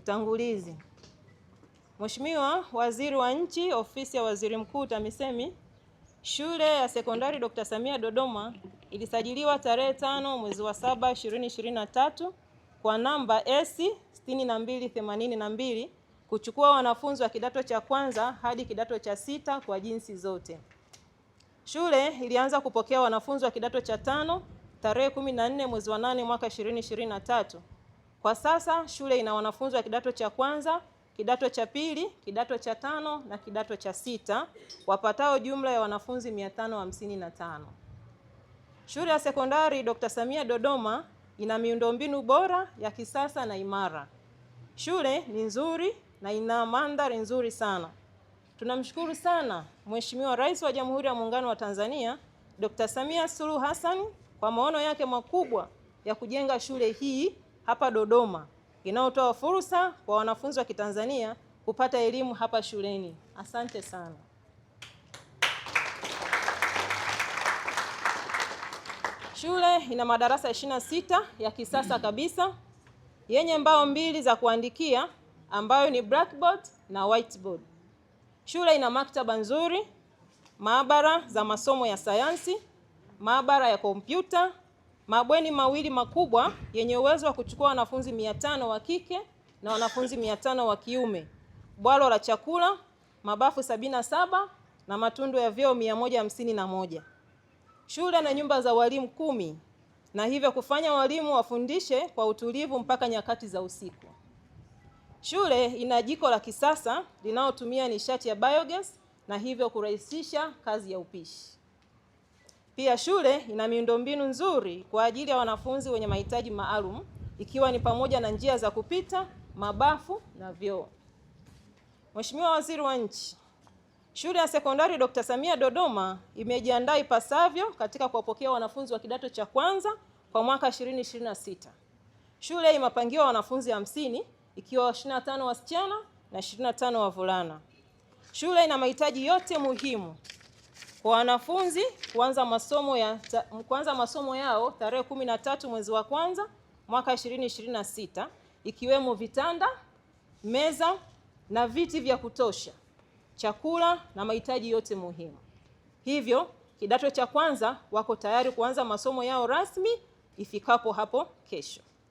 Utangulizi. Mheshimiwa Waziri wa Nchi, Ofisi ya Waziri Mkuu TAMISEMI, Shule ya Sekondari Dr. Samia Dodoma ilisajiliwa tarehe 5 mwezi wa 7 2023 kwa namba S6282 kuchukua wanafunzi wa kidato cha kwanza hadi kidato cha 6 kwa jinsi zote. Shule ilianza kupokea wanafunzi wa kidato cha 5 tarehe 14 mwezi wa 8 mwaka 2023. Kwa sasa shule ina wanafunzi wa kidato cha kwanza, kidato cha pili, kidato cha 5 na kidato cha 6 wapatao jumla ya wanafunzi 555. Shule ya Sekondari Dr. Samia Dodoma ina miundombinu bora ya kisasa na imara. Shule ni nzuri na ina mandhari nzuri sana. Tunamshukuru sana Mheshimiwa Rais wa Jamhuri ya Muungano wa Tanzania Dr. Samia Suluhu Hassan kwa maono yake makubwa ya kujenga shule hii hapa Dodoma inayotoa fursa kwa wanafunzi wa Kitanzania kupata elimu hapa shuleni. Asante sana. Shule ina madarasa 26 ya kisasa kabisa yenye mbao mbili za kuandikia ambayo ni blackboard na whiteboard. Shule ina maktaba nzuri, maabara za masomo ya sayansi, maabara ya kompyuta, mabweni mawili makubwa yenye uwezo wa kuchukua wanafunzi 500 wa kike na wanafunzi 500 wa kiume, bwalo la chakula, mabafu 77 na matundu ya vyoo 151. Shule na nyumba za walimu 10 na hivyo kufanya walimu wafundishe kwa utulivu mpaka nyakati za usiku. Shule ina jiko la kisasa linalotumia nishati ya biogas na hivyo kurahisisha kazi ya upishi. Pia shule ina miundombinu nzuri kwa ajili ya wanafunzi wenye mahitaji maalum ikiwa ni pamoja na njia za kupita, mabafu na vyoo. Mheshimiwa Waziri wa Nchi, Shule ya Sekondari Dr. Samia Dodoma imejiandaa ipasavyo katika kuwapokea wanafunzi wa kidato cha kwanza kwa mwaka 2026. Shule imepangiwa wanafunzi 50 ikiwa 25 wasichana na 25 wavulana. Shule ina mahitaji yote muhimu kwa wanafunzi kuanza masomo yao tarehe 13 mwezi wa kwanza mwaka 2026 ikiwemo vitanda, meza na viti vya kutosha, chakula na mahitaji yote muhimu. Hivyo kidato cha kwanza wako tayari kuanza masomo yao rasmi ifikapo hapo kesho.